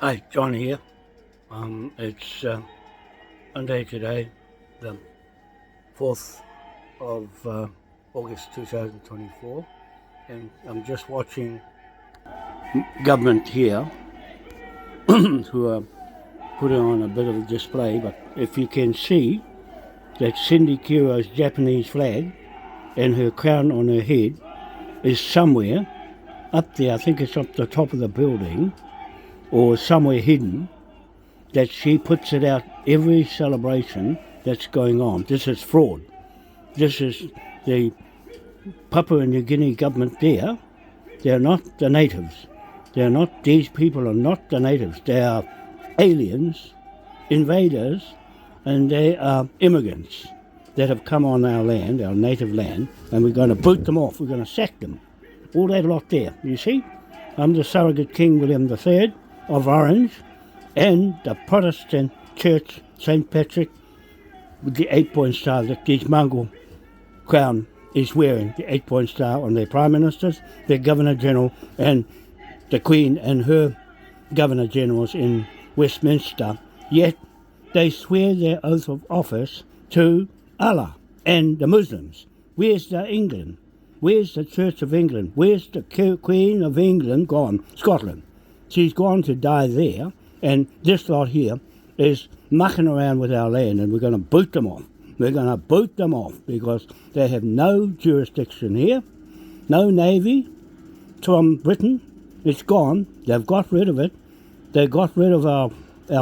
Hi, John here. It's Monday today, the 4th of August 2024, and I'm just watching government here who are putting on a bit of a display, but if you can see that Cindy Kiro's Japanese flag and her crown on her head is somewhere up there. I think it's up the top of the building or somewhere hidden, that she puts it out every celebration that's going on. This is fraud. This is the Papua New Guinea government there. They're not the natives. These people are not the natives. They are aliens, invaders, and they are immigrants that have come on our land, our native land, and we're going to boot them off. We're going to sack them. All that lot there, you see? I'm the surrogate King William III of Orange, and the Protestant Church, St. Patrick, with the 8-point star that this Mongol crown is wearing, the 8-point star on their Prime Ministers, their Governor-General, and the Queen and her Governor-Generals in Westminster. Yet they swear their oath of office to Allah and the Muslims. Where's the England? Where's the Church of England? Where's the Queen of England gone? Scotland. She's gone to die there, and this lot here is mucking around with our land, and we're going to boot them off. We're going to boot them off because they have no jurisdiction here, no navy from Britain. It's gone. They've got rid of it. They got rid of our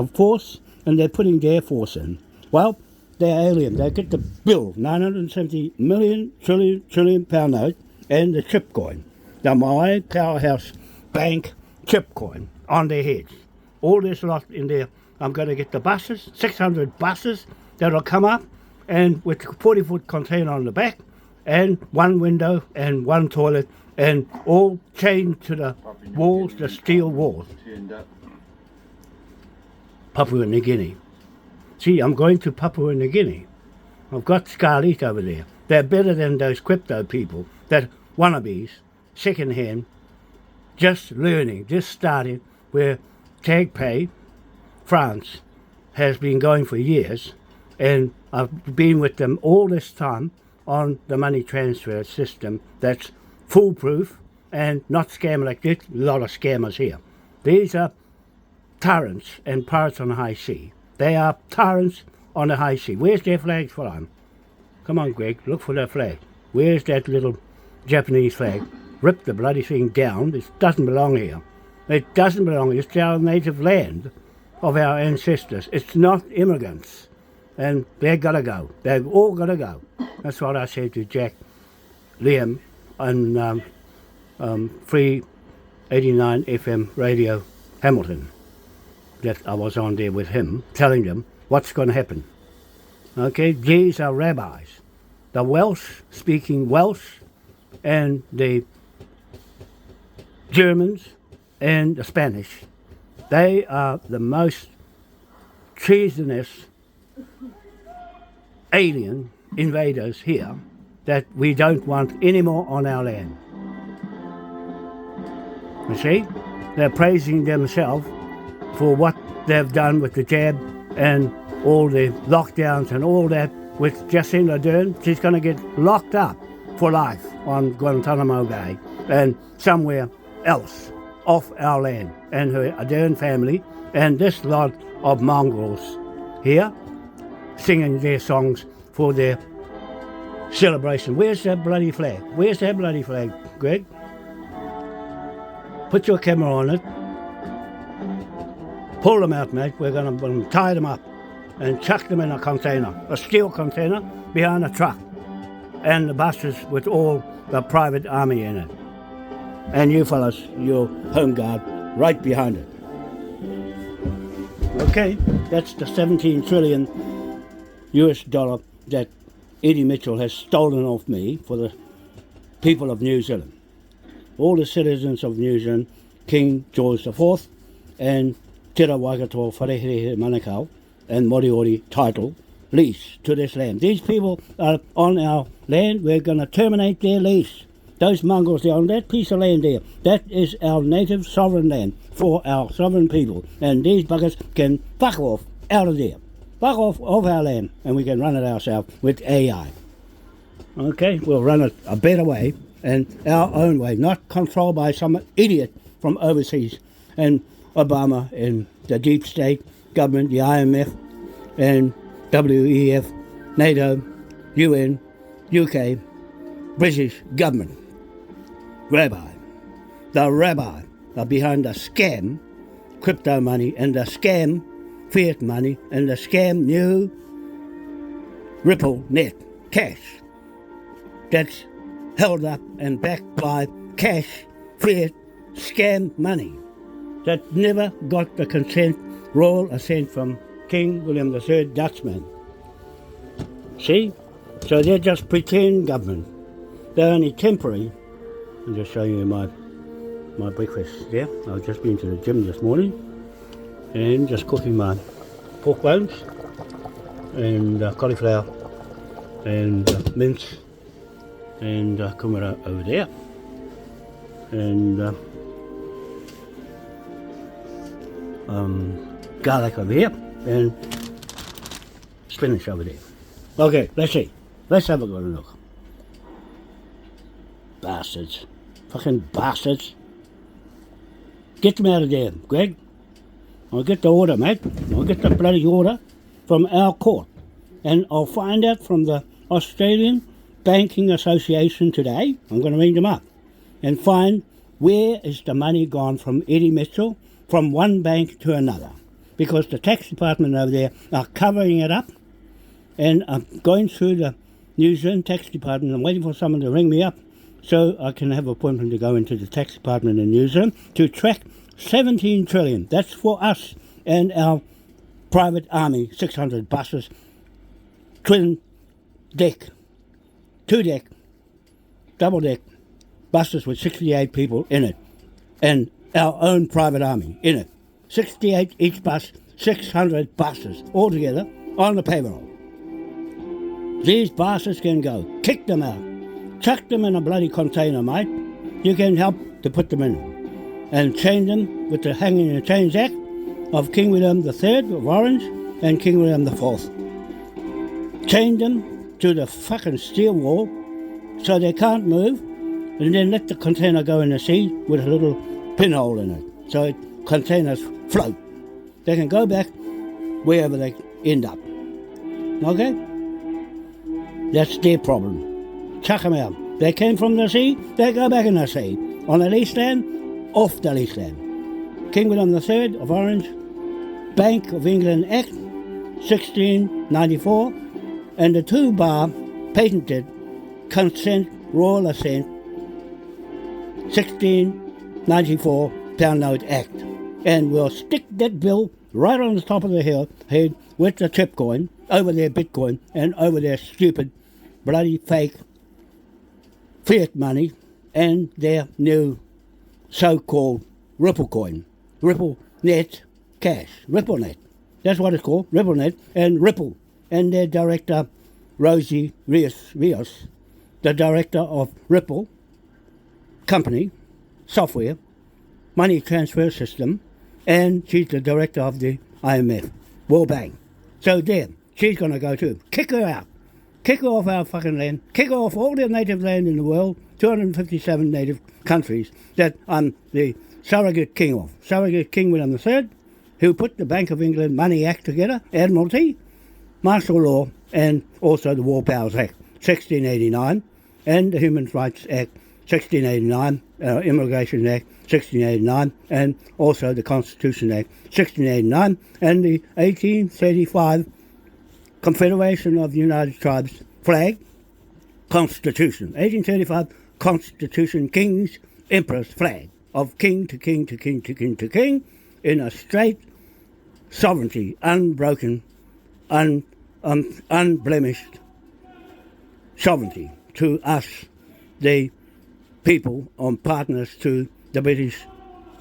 force, and they're putting their force in. Well, they're alien. They get the bill, 970 million trillion pound note, and the chip coin, the Maui Powerhouse Bank chip coin on their heads. All this lot in there. I'm going to get the buses, 600 buses that'll come up, and with a 40-foot container on the back, and one window and one toilet, and all chained to the walls, the steel walls. Papua New Guinea. See, I'm going to Papua New Guinea. I've got Scarlett over there. They're better than those crypto people, that wannabes, second-hand, just learning, just started, where TagPay, France, has been going for years, and I've been with them all this time on the money transfer system that's foolproof and not scam like this. A lot of scammers here. These are tyrants and pirates on the high sea. They are tyrants on the high sea. Where's their flags flying? Come on, Greg, look for their flag. Where's that little Japanese flag? Rip the bloody thing down. It doesn't belong here. It doesn't belong. It's our native land of our ancestors. It's not immigrants. And they've got to go. They've all got to go. That's what I said to Jack Liam on Free 89 FM Radio Hamilton. That I was on there with him, telling them what's going to happen. Okay, these are rabbis. The Welsh, speaking Welsh, and the Germans and the Spanish. They are the most treasonous alien invaders here that we don't want anymore on our land. You see? They're praising themselves for what they've done with the jab and all the lockdowns and all that with Jacinda Ardern. She's going to get locked up for life on Guantanamo Bay and somewhere else off our land, and her Ardern family and this lot of mongrels here singing their songs for their celebration. Where's that bloody flag? Where's that bloody flag, Greg? Put your camera on it. Pull them out, mate. We're going to tie them up and chuck them in a container, a steel container behind a truck, and the buses with all the private army in it. And you fellas, your home guard, right behind it. Okay, that's the 17 trillion US dollar that Eddie Mitchell has stolen off me for the people of New Zealand. All the citizens of New Zealand, King George IV and Te Waikato Wharehere Manukau and Moriori title lease to this land. These people are on our land. We're going to terminate their lease. those mongrels there on that piece of land there, that is our native sovereign land for our sovereign people. And these buggers can fuck off out of there. Fuck off our land, and we can run it ourselves with AI. Okay, we'll run it a better way and our own way, not controlled by some idiot from overseas. And Obama and the deep state government, the IMF and WEF, NATO, UN, UK, British government. The rabbi are behind the scam crypto money and the scam fiat money and the scam new Ripple net cash that's held up and backed by cash fiat scam money that never got the consent, royal assent from King William III Dutchman. See? So they're just pretend government. They're only temporary. I'll just show you my breakfast there. I've just been to the gym this morning and just cooking my pork bones and cauliflower and mince and kumara over there and garlic over here and spinach over there. Okay, let's see. Let's have a good look. Bastards. Fucking bastards. Get them out of there, Greg. I'll get the order, mate. I'll get the bloody order from our court. And I'll find out from the Australian Banking Association today. I'm going to ring them up and find where is the money gone from Eddie Mitchell from one bank to another. Because the tax department over there are covering it up. And I'm going through the New Zealand tax department. I'm waiting for someone to ring me up so I can have an appointment to go into the tax department in New Zealand to track 17 trillion. That's for us and our private army, 600 buses, twin deck, 2-deck, double deck buses with 68 people in it, and our own private army in it. 68 each bus, 600 buses altogether on the payroll. These bastards can go. Kick them out. Chuck them in a bloody container, mate. You can help to put them in. And chain them with the Hanging in Chains Act of King William III of Orange and King William IV. Chain them to the fucking steel wall so they can't move, and then let the container go in the sea with a little pinhole in it so containers float. They can go back wherever they end up. Okay? That's their problem. Chuck them out. They came from the sea, they go back in the sea. On the lease land, off the lease land. King William III of Orange, Bank of England Act, 1694, and the 2-bar patented consent, royal assent, 1694 Pound Note Act. And we'll stick that bill right on the top of the head with the chip coin, over their Bitcoin, and over their stupid, bloody fake fiat money, and their new so-called Ripple coin, Ripple Net Cash, Ripple Net. That's what it's called, Ripple Net, and Ripple. And their director, Rosie Rios, the director of Ripple Company, Software, Money Transfer System, and she's the director of the IMF, World Bank. So there, she's going to go too. Kick her out. Kick her off our fucking land. Kick her off all the native land in the world, 257 native countries that I'm the surrogate king of. Surrogate King William III, who put the Bank of England Money Act together, Admiralty, martial law, and also the War Powers Act, 1689, and the Human Rights Act, 1689, Immigration Act, 1689, and also the Constitution Act, 1689, and the 1835 Confederation of the United Tribes flag, Constitution, 1835 Constitution, King's Emperor's flag, of king to king to king to king to king, in a straight sovereignty, unbroken, unblemished sovereignty to us, the people, on partners to the British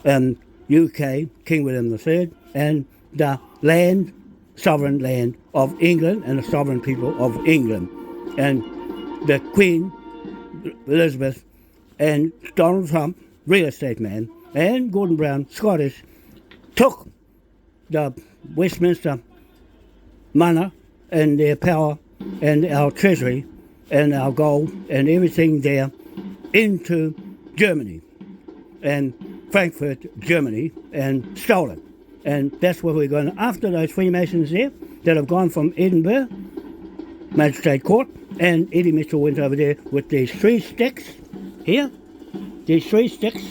and UK, King William III, and the land, sovereign land of England and the sovereign people of England. And the Queen Elizabeth and Donald Trump, real estate man, and Gordon Brown, Scottish, took the Westminster mana and their power and our treasury and our gold and everything there into Germany and Frankfurt, Germany, and stole it. And that's where we're going after those Freemasons there that have gone from Edinburgh Magistrate Court, and Eddie Mitchell went over there with these 3 sticks here, these 3 sticks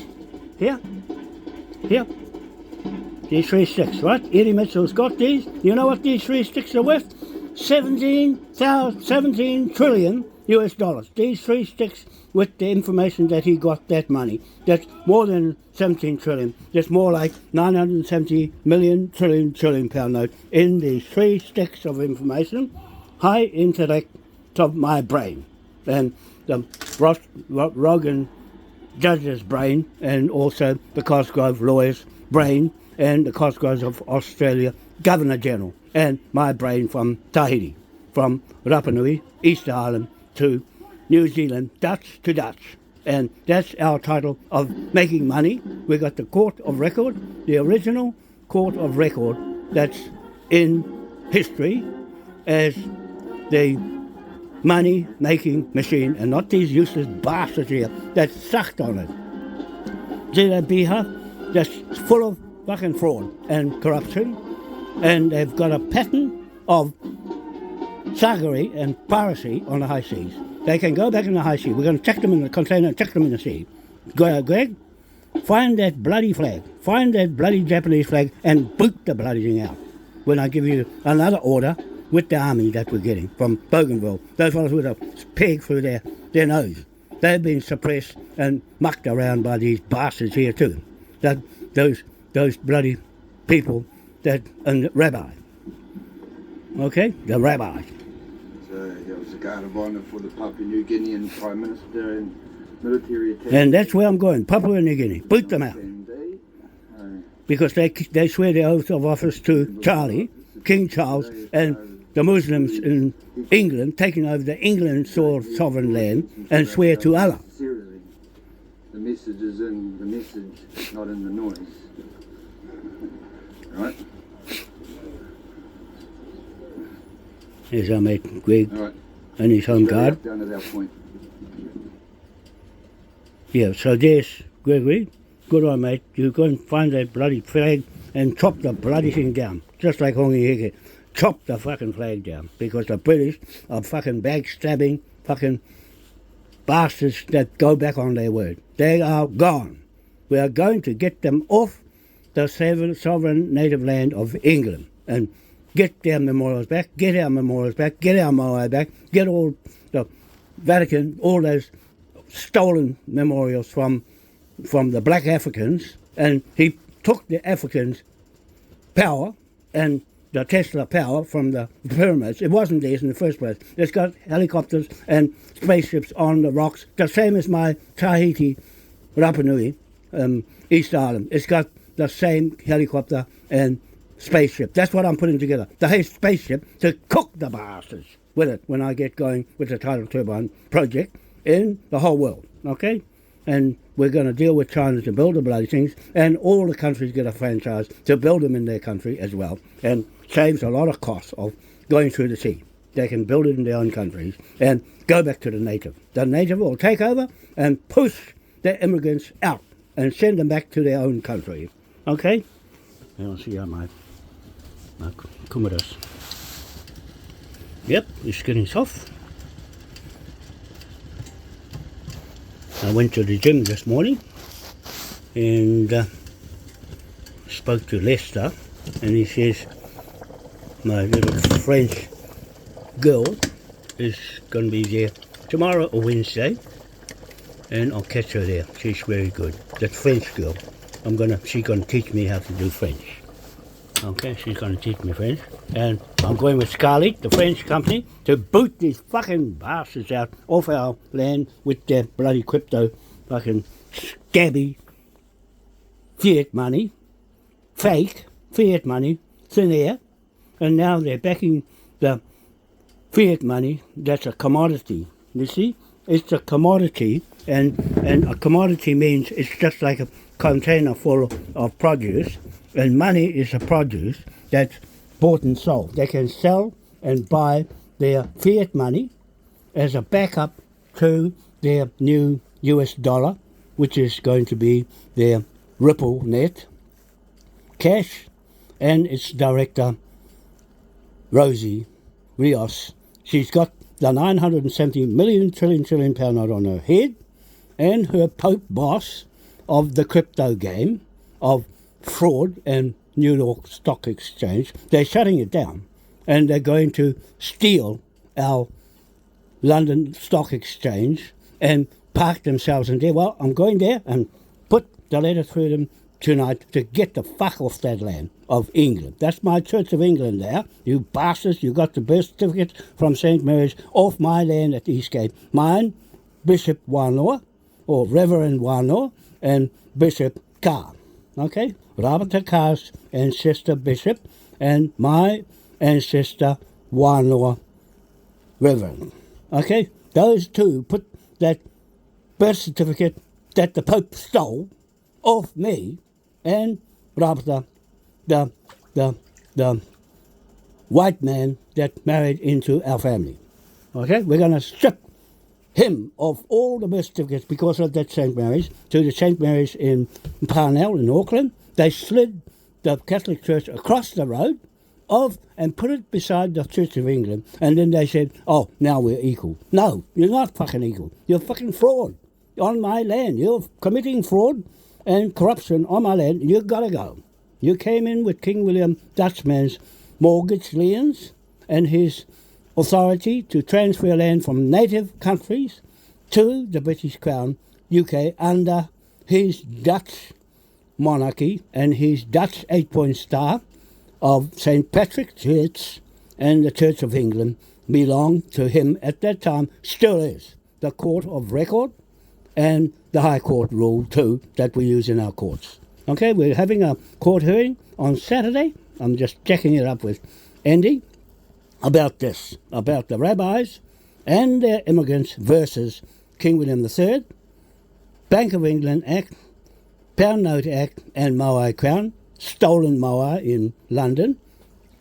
here, these 3 sticks, right? Eddie Mitchell's got these. You know what these 3 sticks are worth? 17 trillion US dollars. These 3 sticks with the information that he got that money. That's more than 17 trillion. That's more like 970 million trillion pound note in these 3 sticks of information. High intellect of my brain. And the Rogan judge's brain, and also the Cosgrove lawyer's brain, and the Cosgroves of Australia Governor General, and my brain from Tahiti, from Rapa Nui, Easter Island to New Zealand, Dutch to Dutch. And that's our title of making money. We've got the Court of Record, the original Court of Record that's in history as the money-making machine, and not these useless bastards here that sucked on it. Zeta Biha, that's full of fucking fraud and corruption, and they've got a pattern of thuggery and piracy on the high seas. They can go back in the high sea. We're going to check them in the container and check them in the sea. Greg, find that bloody flag. Find that bloody Japanese flag and boot the bloody thing out. When I give you another order with the army that we're getting from Bougainville, those fellows with a peg through their nose. They've been suppressed and mucked around by these bastards here too. Those bloody people and the rabbi. Okay? The rabbi. So there was a guard of honour for the Papua New Guinean Prime Minister and military attack. And that's where I'm going, Papua New Guinea. Boot them out. Because they swear the oath of office to Charlie, King Charles, and the Muslims in England, taking over the England sovereign land, and swear to Allah. Seriously, the message is in the message, not in the noise. Right? Here's our mate Greg Right. and his home guard. Down at our point. Yeah, so there's Gregory. Good on, mate. You go and find that bloody flag and chop the bloody thing down. Just like Hongi Heke. Chop the fucking flag down. Because the British are fucking backstabbing fucking bastards that go back on their word. They are gone. We are going to get them off the sovereign native land of England and get their memorials back, get our memorials back, get our moai back, get all the Vatican, all those stolen memorials from the black Africans, and he took the Africans' power and the Tesla power from the pyramids. It wasn't theirs in the first place. It's got helicopters and spaceships on the rocks, the same as my Tahiti, Rapa Nui, East Island. It's got the same helicopter and spaceship. That's what I'm putting together. The spaceship to cook the bastards with it when I get going with the tidal turbine project in the whole world, okay? And we're going to deal with China to build the bloody things, and all the countries get a franchise to build them in their country as well, and saves a lot of costs of going through the sea. They can build it in their own countries and go back to the native. The native will take over and push the immigrants out and send them back to their own country, okay? And I'll see how my kumaras. Yep, it's getting soft. I went to the gym this morning and spoke to Lester, and he says my little French girl is going to be there tomorrow or Wednesday, and I'll catch her there. She's very good. That French girl. She's going to teach me how to do French. Okay, she's going to teach me French. And I'm going with Scarlett, the French company, to boot these fucking bastards out off our land with their bloody crypto fucking scabby fiat money, fake fiat money, thin air. And now they're backing the fiat money that's a commodity. You see? it's a commodity, and a commodity means it's just like a container full of produce, and money is a produce that's bought and sold. They can sell and buy their fiat money as a backup to their new US dollar, which is going to be their Ripple Net cash, and its director, Rosie Rios. She's got the 970 million trillion pound note on her head, and her Pope boss of the crypto game of fraud and New York Stock Exchange. They're shutting it down, and they're going to steal our London Stock Exchange and park themselves in there. Well, I'm going there and put the letter through them tonight to get the fuck off that land of England. That's my Church of England there. You bastards, you got the birth certificate from St. Mary's off my land at Eastgate. Mine, Bishop Wanoa, or Reverend Wanoa, and Bishop Carr. Okay? Rabata Carr's ancestor bishop, and my ancestor Wanoa Reverend. Okay? Those two put that birth certificate that the Pope stole off me and Rabata, the white man that married into our family. Okay? We're going to strip him of all the birth certificates because of that St. Mary's to the St. Mary's in Parnell in Auckland. They slid the Catholic Church across the road and put it beside the Church of England, and then they said, oh, now we're equal. No, you're not fucking equal. You're fucking fraud on my land. You're committing fraud and corruption on my land. You've got to go. You came in with King William Dutchman's mortgage liens and his authority to transfer land from native countries to the British Crown, UK, under his Dutch monarchy and his Dutch 8-point star of St. Patrick's Church, and the Church of England belonged to him at that time, still is, the Court of Record and the High Court rule too that we use in our courts. Okay, we're having a court hearing on Saturday. I'm just checking it up with Andy about this, about the rabbis and their immigrants versus King William III, Bank of England Act, Pound Note Act, and Moai Crown, stolen Moai in London,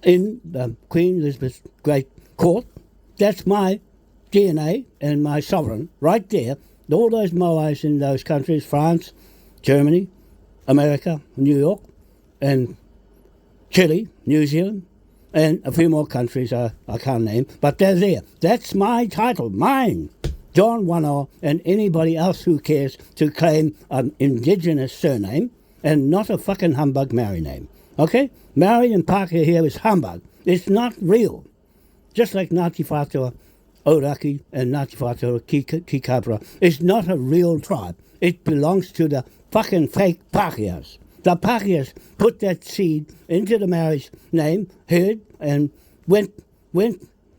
in the Queen Elizabeth Great Court. That's my DNA and my sovereign right there. All those Moais in those countries, France, Germany, America, New York, and Chile, New Zealand, and a few more countries I can't name, but they're there. That's my title, mine, John Wanoa, and anybody else who cares to claim an indigenous surname and not a fucking humbug Maori name. Okay? Maori and Pākehā here is humbug. It's not real. Just like Ngāti Whātua Ōrākei and Ngāti Whātua Kikapura. It's not a real tribe. It belongs to the fucking fake Pākehās. The Pākehās put that seed into the Maori's name, heard, and went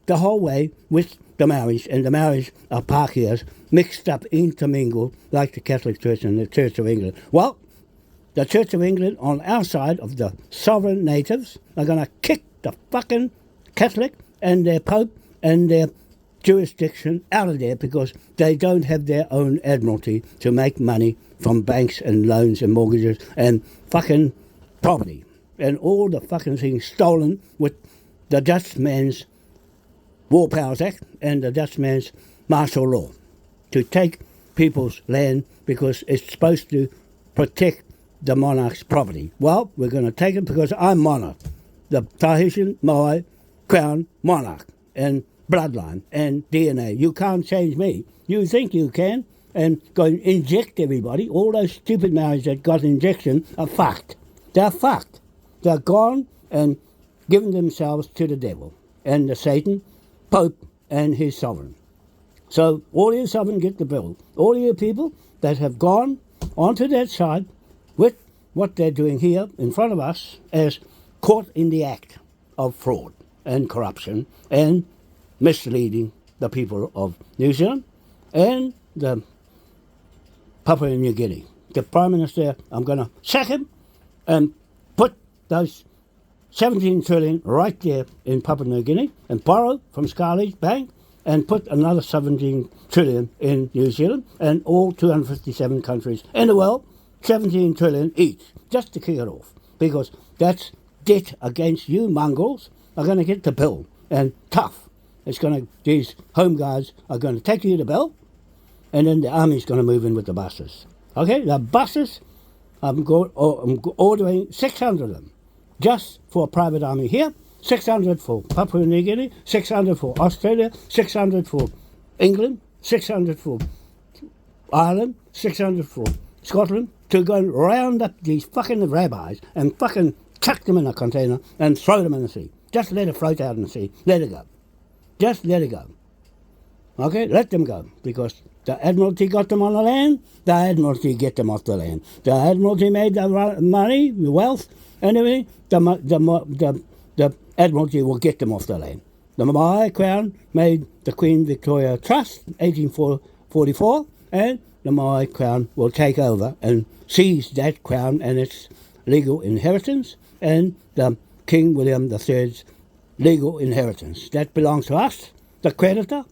the whole way with the Maoris, and the Maoris are Pākehās, mixed up, intermingled, like the Catholic Church and the Church of England. Well, the Church of England, on our side of the sovereign natives, are going to kick the fucking Catholic and their Pope and their jurisdiction out of there because they don't have their own admiralty to make money from banks and loans and mortgages and fucking property and all the fucking things stolen with the Dutchman's War Powers Act and the Dutchman's martial law to take people's land because it's supposed to protect the monarch's property. Well, we're going to take it because I'm monarch, the Tahitian Moai Crown monarch, and bloodline and DNA. You can't change me. You think you can, and go and inject everybody. All those stupid Maoris that got injection are fucked. They're fucked. They're gone and given themselves to the devil and the Satan, Pope, and his sovereign. So all you sovereign get the bill. All you people that have gone onto that side with what they're doing here in front of us as caught in the act of fraud and corruption and misleading the people of New Zealand and the Papua New Guinea. The Prime Minister, I'm going to sack him and put those 17 trillion right there in Papua New Guinea and borrow from Scarlett's Bank and put another 17 trillion in New Zealand and all 257 countries in the world, 17 trillion each, just to kick it off. Because that's debt against you mongrels are going to get the bill. And tough. These home guards are going to take you the bill, and then the army's going to move in with the buses. Okay, the buses, I'm ordering 600 of them, just for a private army here, 600 for Papua New Guinea, 600 for Australia, 600 for England, 600 for Ireland, 600 for Scotland, to go and round up these fucking rabbis and fucking chuck them in a container and throw them in the sea. Just let it float out in the sea. Let it go. Just let it go. Okay, let them go, because the Admiralty got them on the land, the Admiralty get them off the land. The Admiralty made the money, the wealth, and everything. The Admiralty will get them off the land. The Maori Crown made the Queen Victoria Trust, 1844, and the Maori Crown will take over and seize that crown and its legal inheritance, and the King William III's legal inheritance. That belongs to us, the creditor,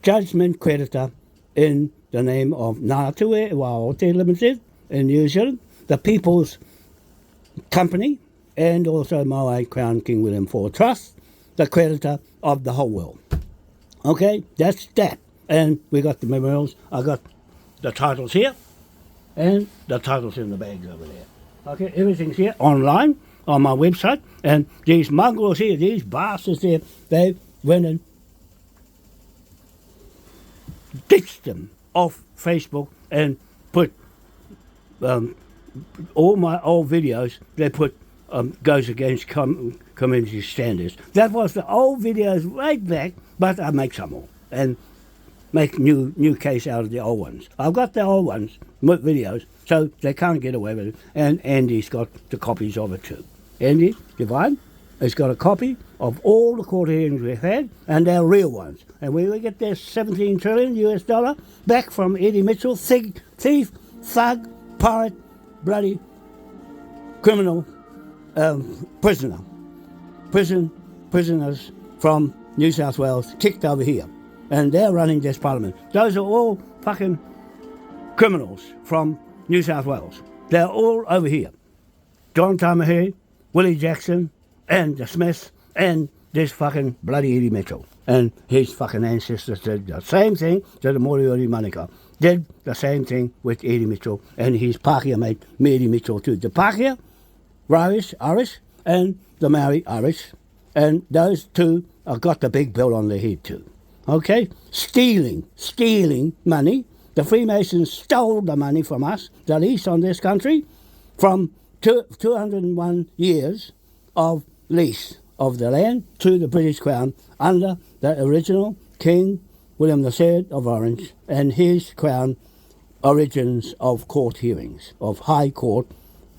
judgment creditor, in the name of Ngātue Waote Limited in New Zealand, the People's Company, and also Maui Crown King William IV Trust, the creditor of the whole world. Okay, that's that. And we got the memorials. I got the titles here, and the titles in the bags over there. Okay, everything's here online on my website, and these mongrels here, these bastards there, they went and ditched them off Facebook and put all my old videos, they put goes against community standards. That was the old videos right back, but I make some more and make new case out of the old ones. I've got the old ones, videos, so they can't get away with it, and Andy's got the copies of it too. Andy Devine has got a copy of all the court hearings we've had, and they're real ones. And we will get their $17 trillion US back from Eddie Mitchell, thief, thug, pirate, bloody criminal, prisoners from New South Wales kicked over here. And they're running this parliament. Those are all fucking criminals from New South Wales. They're all over here. John Tamahere, Willie Jackson, and the Smiths, and this fucking bloody Eddie Mitchell. And his fucking ancestors did the same thing to the Moriori Manukau. Did the same thing with Eddie Mitchell and his Pākehā mate, Eddie Mitchell too. The Pākehā, Irish, and the Maori Irish, and those two have got the big bill on their head too. Okay? Stealing money. The Freemasons stole the money from us, the lease on this country, from 201 years of lease of the land to the British Crown under the original King William III of Orange and his Crown origins of court hearings, of High Court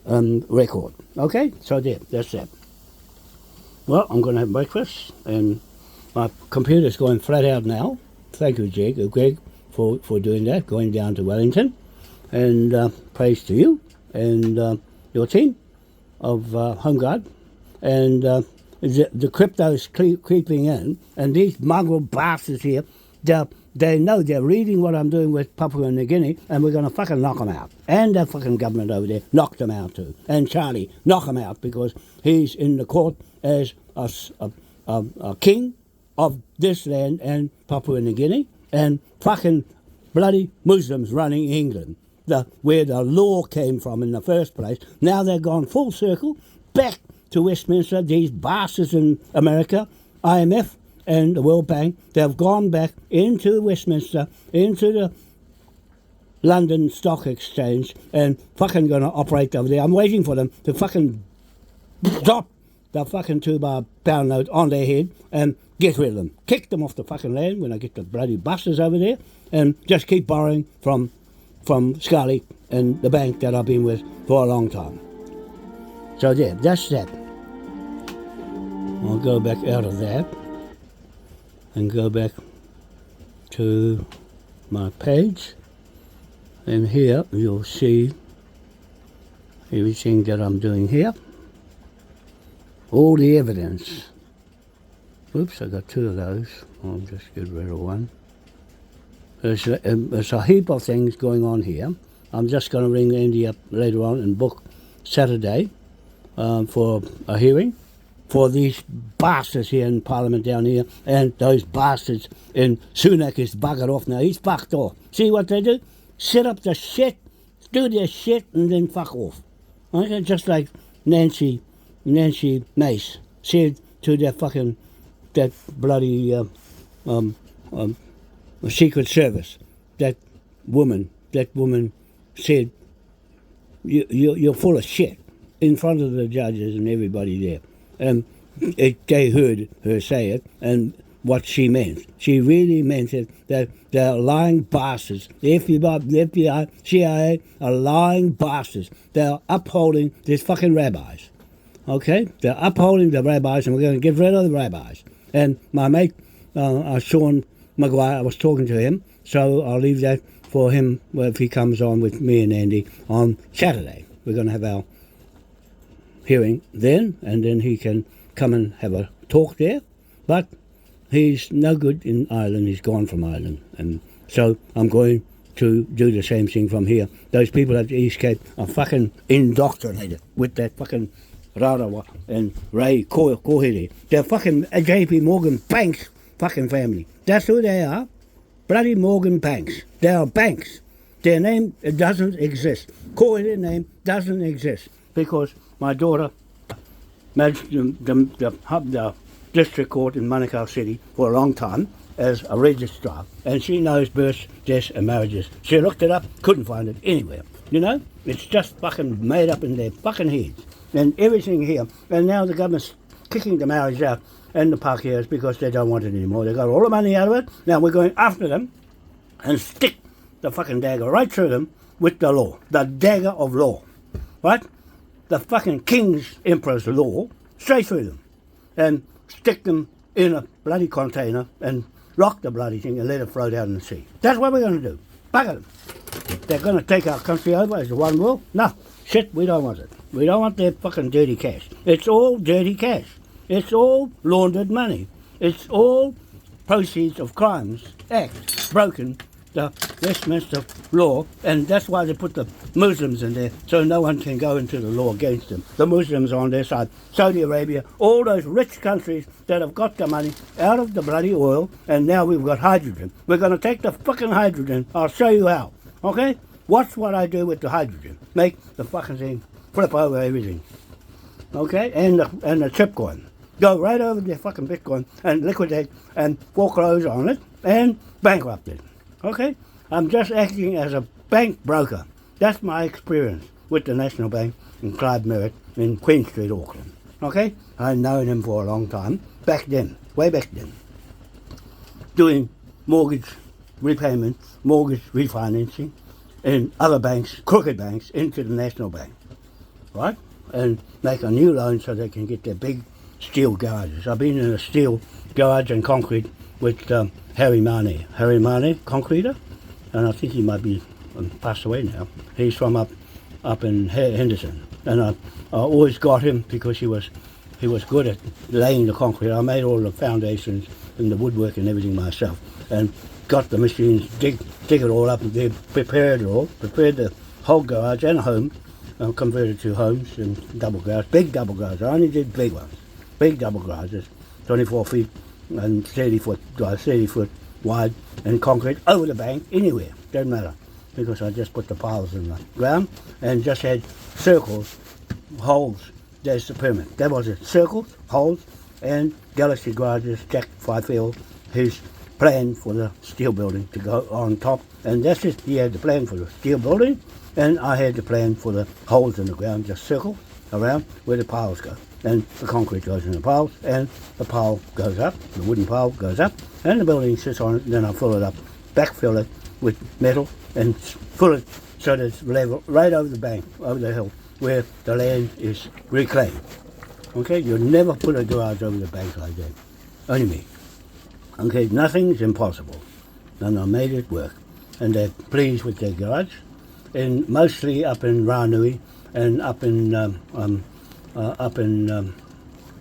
record. Okay? So there, that's that. Well, I'm going to have breakfast, and my computer's going flat out now. Thank you, Greg, for doing that, going down to Wellington. And praise to you and your team of Home Guard. And the crypto's creeping in, and these mongrel bastards here, they know they're reading what I'm doing with Papua New Guinea, and we're going to fucking knock them out. And the fucking government over there knocked them out too. And Charlie, knock him out, because he's in the court as a king of this land and Papua New Guinea, and fucking bloody Muslims running England, where the law came from in the first place. Now they've gone full circle back to Westminster. These bastards in America, IMF and the World Bank, they've gone back into Westminster, into the London Stock Exchange, and fucking going to operate over there. I'm waiting for them to fucking drop the fucking £2 pound note on their head and get rid of them. Kick them off the fucking land when I get the bloody buses over there, and just keep borrowing from Scully and the bank that I've been with for a long time. So there, that's that. I'll go back out of that and go back to my page, and here you'll see everything that I'm doing here. All the evidence. Oops, I got two of those. I'll just get rid of one. There's a heap of things going on here. I'm just going to ring Andy up later on and book Saturday for a hearing for these bastards here in Parliament down here, and those bastards in Sunak is buggered off now. He's fucked off. See what they do? Set up the shit, do their shit, and then fuck off. Okay? Just like Nancy Mace said to that bloody Secret Service. That woman said, you're full of shit in front of the judges and everybody there. And they heard her say it, and what she meant. She really meant it, that they're lying bastards. The FBI, CIA are lying bastards. They're upholding these fucking rabbis. Okay? They're upholding the rabbis, and we're going to get rid of the rabbis. And my mate, Sean Maguire, I was talking to him, so I'll leave that for him if he comes on with me and Andy on Saturday. We're going to have our hearing then, and then he can come and have a talk there. But he's no good in Ireland. He's gone from Ireland. And so I'm going to do the same thing from here. Those people at the East Cape are fucking indoctrinated with that fucking Rarawa and Ray Kohiri. They're fucking JP Morgan Banks fucking family. That's who they are. Bloody Morgan Banks. They are banks. Their name doesn't exist. Kohiri name doesn't exist because my daughter managed the district court in Manukau City for a long time as a registrar, and she knows births, deaths and marriages. She looked it up, couldn't find it anywhere. You know, it's just fucking made up in their fucking heads. And everything here, and now the government's kicking the marriage out and the parkiers because they don't want it anymore. They got all the money out of it. Now we're going after them and stick the fucking dagger right through them with the law, the dagger of law, right? The fucking king's emperor's law straight through them, and stick them in a bloody container and lock the bloody thing and let it float out in the sea. That's what we're going to do. Bugger them. They're going to take our country over as one world. No, shit, we don't want it. We don't want their fucking dirty cash. It's all dirty cash. It's all laundered money. It's all proceeds of crimes act broken the Westminster law, and that's why they put the Muslims in there, so no one can go into the law against them. The Muslims are on their side. Saudi Arabia, all those rich countries that have got the money out of the bloody oil, and now we've got hydrogen. We're going to take the fucking hydrogen. I'll show you how. Okay? Watch what I do with the hydrogen. Make the fucking thing flip over everything. Okay? And the chip coin. Go right over the fucking Bitcoin and liquidate and foreclose on it and bankrupt it. Okay? I'm just acting as a bank broker. That's my experience with the National Bank and Clive Merritt in Queen Street, Auckland. Okay? I've known him for a long time. Back then. Way back then. Doing mortgage repayment, mortgage refinancing in other banks, crooked banks, into the National Bank. Right? And make a new loan so they can get their big steel garages. I've been in a steel garage and concrete with Harry Mane, concreter, and I think he might be passed away now. He's from up in Henderson, and I always got him because he was good at laying the concrete. I made all the foundations and the woodwork and everything myself, and got the machines, dig it all up, and they prepared the whole garage and home, converted to homes and double garage, big double garage. I only did big ones, big double garages, 24 feet and 30 foot wide, and concrete over the bank, anywhere, doesn't matter, because I just put the piles in the ground and just had circles, holes. That's the permit. That was it. Circles, holes, and Galaxy Garages, Jack Fifield, his plan for the steel building to go on top, and that's it. He had the plan for the steel building, and I had the plan for the holes in the ground, just circle around where the piles go. And the concrete goes in the piles, and the pile goes up, the wooden pile goes up, and the building sits on it, and then I fill it up, backfill it with metal, and fill it so that it's level right over the bank, over the hill, where the land is reclaimed. Okay, you never put a garage over the bank like that. Only me. Okay, nothing's impossible. And I made it work. And they're pleased with their garage, and mostly up in Ranui and up in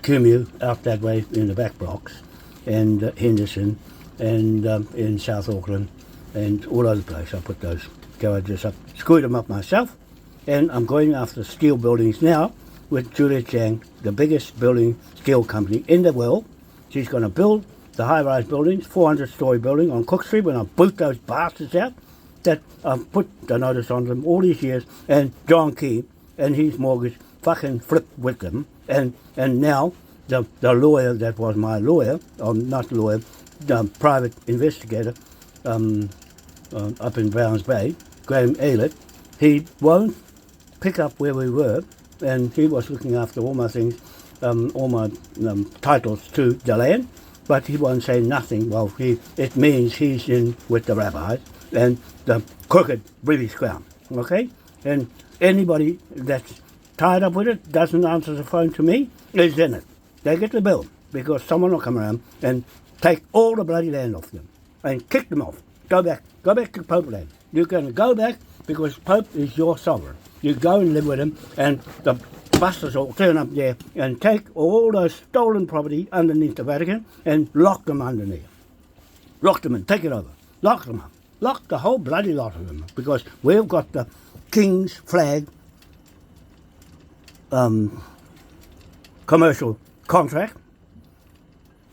Kumeu, out that way in the back blocks. and Henderson, and in South Auckland, and all over the place. I put those garages up, screwed them up myself, and I'm going after steel buildings now with Julia Chang, the biggest building steel company in the world. She's going to build the high-rise buildings, 400-story building on Cook Street. When I boot those bastards out, that I've put the notice on them all these years, and John Key and his mortgage fucking flipped with them, and now the lawyer that was my lawyer, or not lawyer, the private investigator up in Browns Bay, Graham Aylett, he won't pick up where we were, and he was looking after all my things, all my titles to the land, but he won't say nothing. Well, it means he's in with the rabbis and the crooked British Crown, okay? And anybody that's tied up with it, doesn't answer the phone to me, is in it. They get the bill, because someone will come around and take all the bloody land off them and kick them off. Go back to Pope land. You're going to go back because Pope is your sovereign. You go and live with him, and the busters will turn up there and take all those stolen property underneath the Vatican and lock them underneath. Lock them in, take it over. Lock them up. Lock the whole bloody lot of them, because we've got the King's flag commercial contract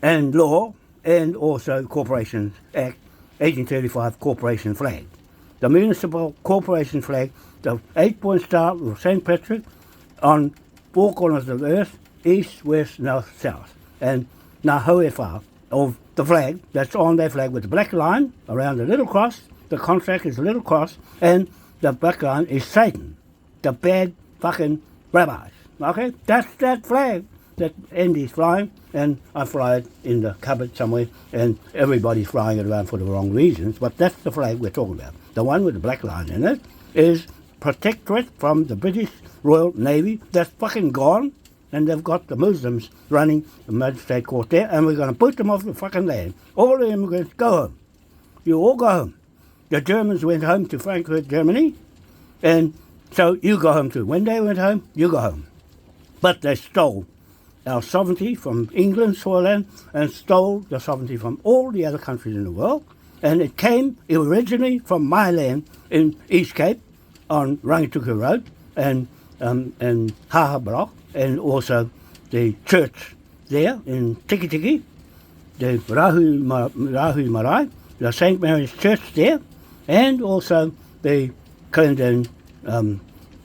and law, and also Corporations Act 1835 Corporation flag. The municipal corporation flag, the 8-point star of St. Patrick on 4 corners of the earth, east, west, north, south. And na hoe far of the flag that's on their flag with the black line around the little cross. The contract is a little cross, and the black line is Satan, the bad fucking rabbis. Okay, that's that flag that Andy's flying, and I fly it in the cupboard somewhere, and everybody's flying it around for the wrong reasons, but that's the flag we're talking about. The one with the black line in it is protectorate from the British Royal Navy. That's fucking gone, and they've got the Muslims running the magistrate court there, and we're going to put them off the fucking land. All the immigrants go home. You all go home. The Germans went home to Frankfurt, Germany, and so you go home too. When they went home, you go home. But they stole our sovereignty from England's soil land and stole the sovereignty from all the other countries in the world. And it came originally from my land in East Cape on Rangitukia Road and Haha Block, and also the church there in Tiki Tiki, the Rahu Marae, the St. Mary's Church there, and also the Clarendon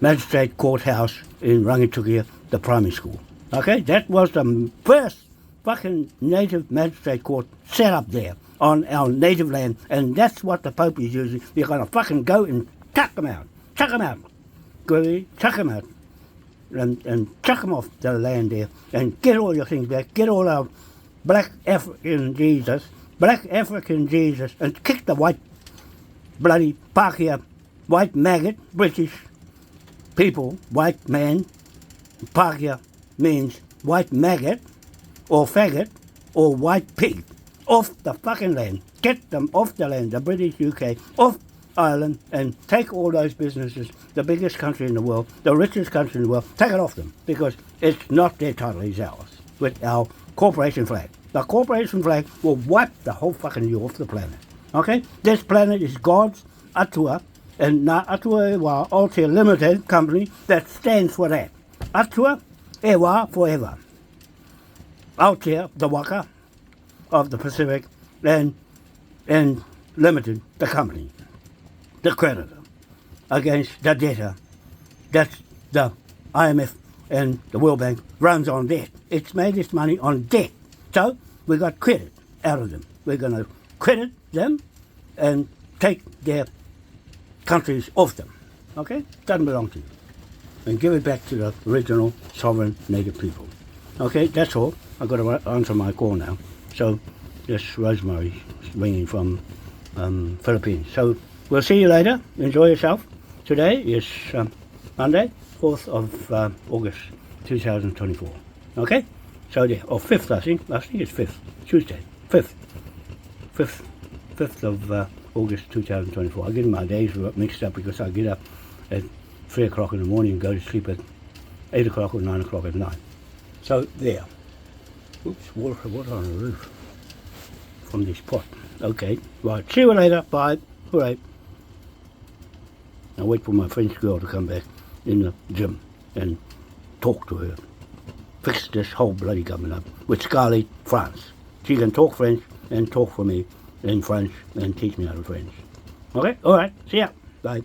Magistrate Courthouse in Rangitukia, the primary school. Okay, that was the first fucking native magistrate court set up there on our native land, and that's what the Pope is using. You're going to fucking go and chuck them out. Chuck them out. Go, chuck them out. And chuck them off the land there, and get all your things back. Get all our black African Jesus, and kick the white bloody Pākehā, white maggot, British people, white man. Pākehā means white maggot, or faggot, or white pig, off the fucking land. Get them off the land, the British UK, off Ireland, and take all those businesses, the biggest country in the world, the richest country in the world, take it off them, because it's not their title, it's ours, with our corporation flag. The corporation flag will wipe the whole fucking you off the planet. Okay? This planet is God's Atua, and Ngā Atua Ewa Aotea Limited Company that stands for that. Atua Ewa forever. Aotea, the waka of the Pacific, and Limited, the company, the creditor, against the debtor. That's the IMF and the World Bank runs on debt. It's made its money on debt. So we got credit out of them. We're going to credit them and take their countries off them. Okay? Doesn't belong to you. And give it back to the original sovereign native people. Okay? That's all. I've got to answer my call now. So this Rosemary ringing from Philippines. So we'll see you later. Enjoy yourself. Today is Monday, 4th of August 2024. Okay? So there, or 5th I think it's 5th, Tuesday, 5th of August 2024. I get my days mixed up because I get up at 3 o'clock in the morning and go to sleep at 8 o'clock or 9 o'clock at night. So there. Oops, water on the roof. from this pot. Okay, right. See you later. Bye. All right. I'll wait for my French girl to come back in the gym and talk to her. Fix this whole bloody government up with Scarlett France. She can talk French and talk for me in French and teach me how to French. Okay? All right. See ya. Bye.